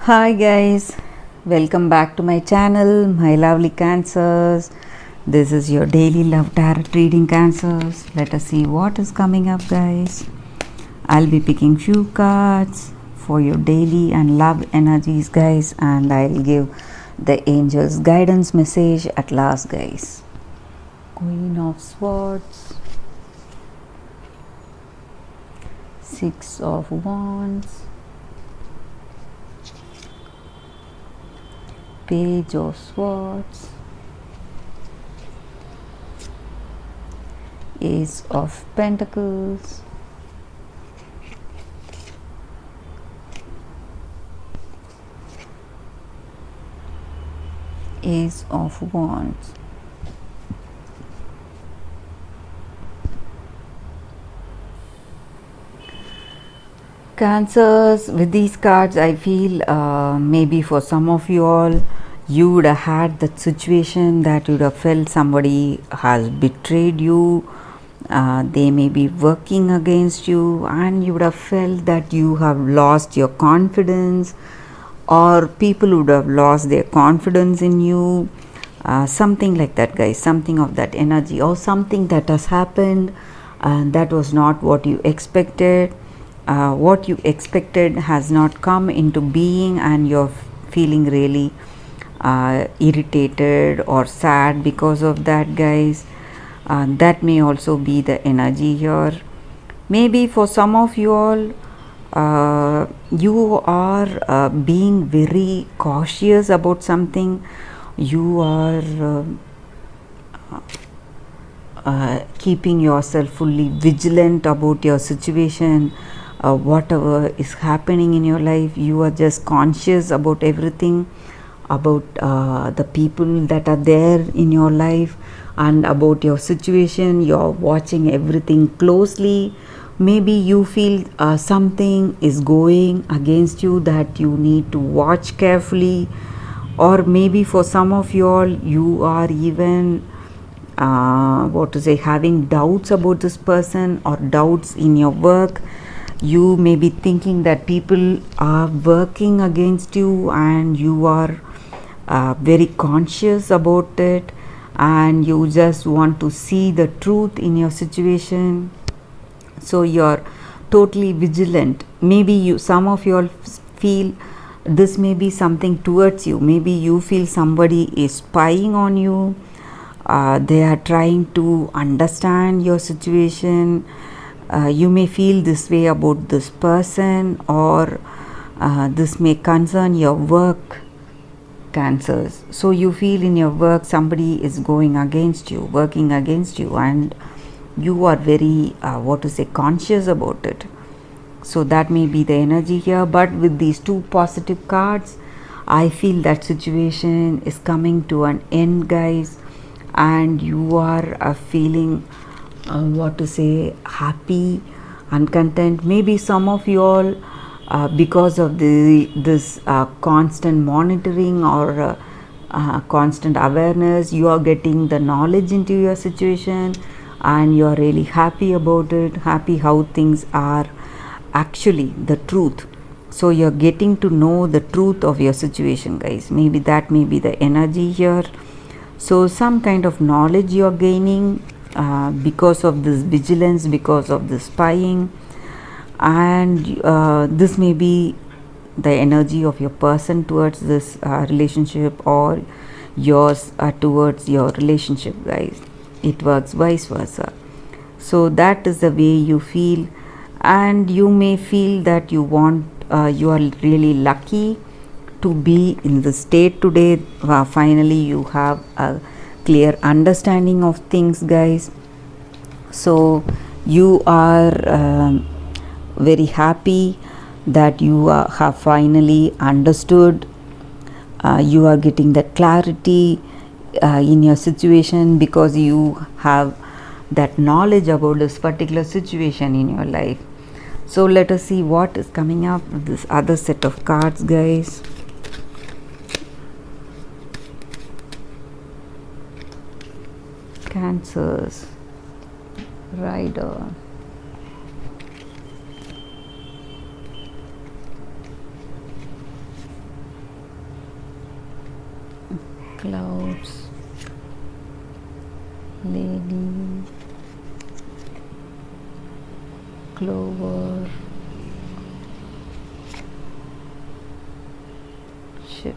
Hi guys, welcome back to my channel, my lovely Cancers. This is your daily love tarot reading, Cancers. Let us see what is coming up, guys. I'll be picking few cards for your daily and love energies, guys, and I'll give the angels guidance message at last, guys. Queen of Swords, Six of Wands, Page of Swords, Ace of Pentacles, Ace of Wands. Cancers, with these cards, I feel maybe for some of you all, you would have had that situation that you would have felt somebody has betrayed you. They may be working against you, and you would have felt that you have lost your confidence, or people would have lost their confidence in you. Something like that, guys, something of that energy, or something that has happened and that was not what you expected. What you expected has not come into being, and you're feeling really irritated or sad because of that, guys. That may also be the energy here. Maybe for some of you all, you are being very cautious about something. You are keeping yourself fully vigilant about your situation. Whatever is happening in your life, you are just conscious about everything, about the people that are there in your life, and about your situation. You're watching everything closely. Maybe you feel something is going against you that you need to watch carefully, or maybe for some of you all, you are even having doubts about this person, or doubts in your work. You may be thinking that people are working against you, and you are very conscious about it, and you just want to see the truth in your situation. So you're totally vigilant. Maybe some of you all feel this may be something towards you. Maybe you feel somebody is spying on you. They are trying to understand your situation. You may feel this way about this person, or this may concern your work, Cancers. So you feel in your work somebody is going against you, working against you, and you are very conscious about it. So that may be the energy here. But with these two positive cards, I feel that situation is coming to an end, guys, and you are feeling happy and content. Maybe some of you all, because of this constant monitoring, or constant awareness, you are getting the knowledge into your situation, and you are really happy about it, happy how things are actually the truth. So you're getting to know the truth of your situation, guys. Maybe that may be the energy here. So some kind of knowledge you're gaining because of this vigilance, because of this spying, and this may be the energy of your person towards this relationship, or yours towards your relationship, guys. It works vice versa. So that is the way you feel, and you may feel that you are really lucky to be in the state today. Finally you have a clear understanding of things, guys. So you are very happy that you have finally understood. You are getting that clarity in your situation, because you have that knowledge about this particular situation in your life. So let us see what is coming up with this other set of cards, guys. Cancers, Rider, Clouds, lady, clover, ship.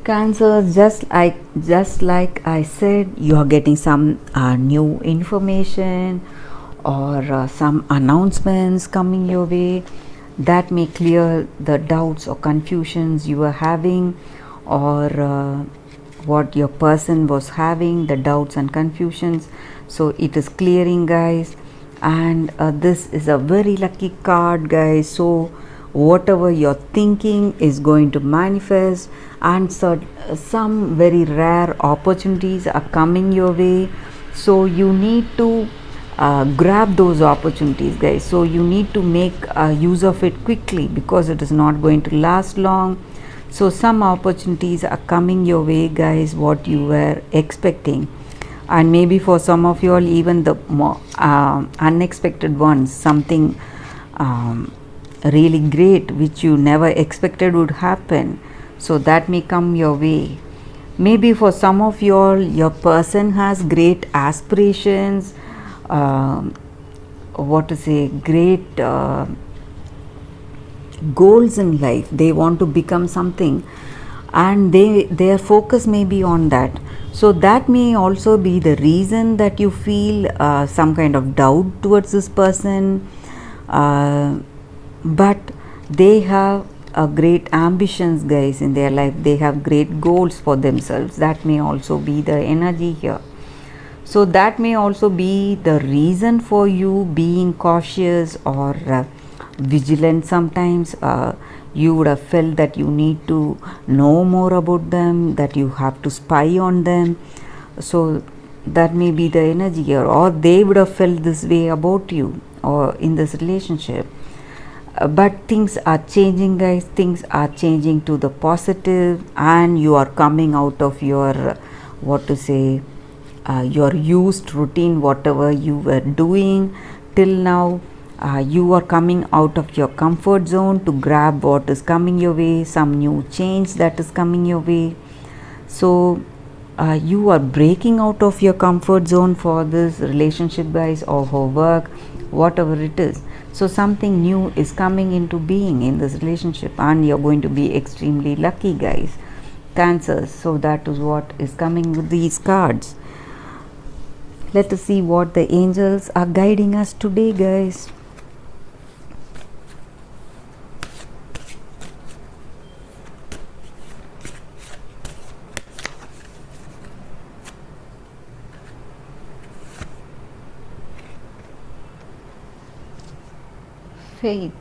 Cancer, just like I said, you are getting some new information or some announcements coming your way that may clear the doubts or confusions you are having, or what your person was having, the doubts and confusions. So it is clearing, guys, and this is a very lucky card, guys. So whatever you're thinking is going to manifest, and so some very rare opportunities are coming your way. So you need to grab those opportunities, guys. So you need to make use of it quickly, because it is not going to last long. So some opportunities are coming your way, guys, what you were expecting, and maybe for some of you all, even the more unexpected ones, something really great which you never expected would happen. So that may come your way. Maybe for some of you all, your person has great aspirations, great goals in life. They want to become something, and their focus may be on that. So that may also be the reason that you feel some kind of doubt towards this person, but they have great ambitions, guys, in their life. They have great goals for themselves. That may also be the energy here. So that may also be the reason for you being cautious or vigilant. Sometimes you would have felt that you need to know more about them, that you have to spy on them. So that may be the energy here, or they would have felt this way about you or in this relationship. But things are changing, guys. Things are changing to the positive, and you are coming out of your your used routine, whatever you were doing till now. You are coming out of your comfort zone to grab what is coming your way, some new change that is coming your way. So you are breaking out of your comfort zone for this relationship, guys, or for work, whatever it is. So something new is coming into being in this relationship, and you're going to be extremely lucky, guys, Cancers. So that is what is coming with these cards. Let us see what the angels are guiding us today, guys. Faith.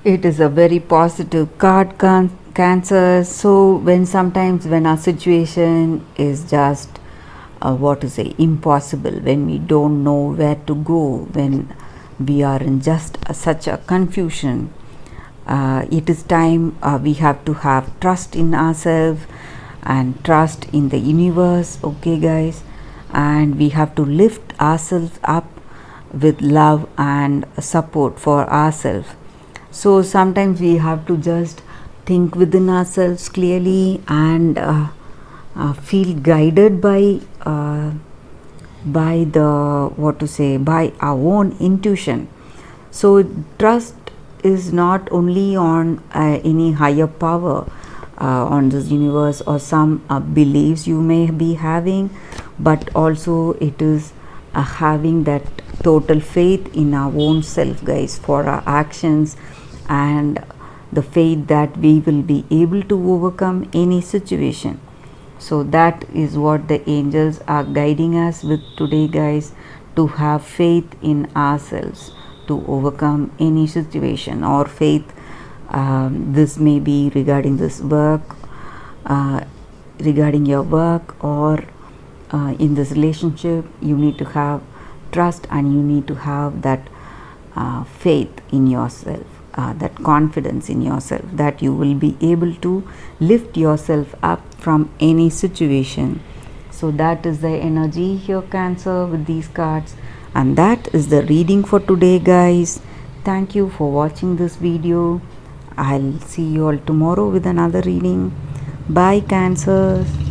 It is a very positive card, Cancer. So when our situation is just impossible, when we don't know where to go, when we are in just such a confusion, it is time we have to have trust in ourselves and trust in the universe, okay, guys, and we have to lift ourselves up with love and support for ourselves. So sometimes we have to just think within ourselves clearly and feel guided by by our own intuition. So trust is not only on any higher power, on this universe, or some beliefs you may be having, but also it is having that total faith in our own self, guys, for our actions, and the faith that we will be able to overcome any situation. So that is what the angels are guiding us with today, guys, to have faith in ourselves to overcome any situation or faith. This may be regarding this work, regarding your work, or in this relationship. You need to have trust, and you need to have that faith in yourself, that confidence in yourself, that you will be able to lift yourself up from any situation. So that is the energy here, Cancer, with these cards. And that is the reading for today, guys. Thank you for watching this video. I'll see you all tomorrow with another reading. Bye, Cancers.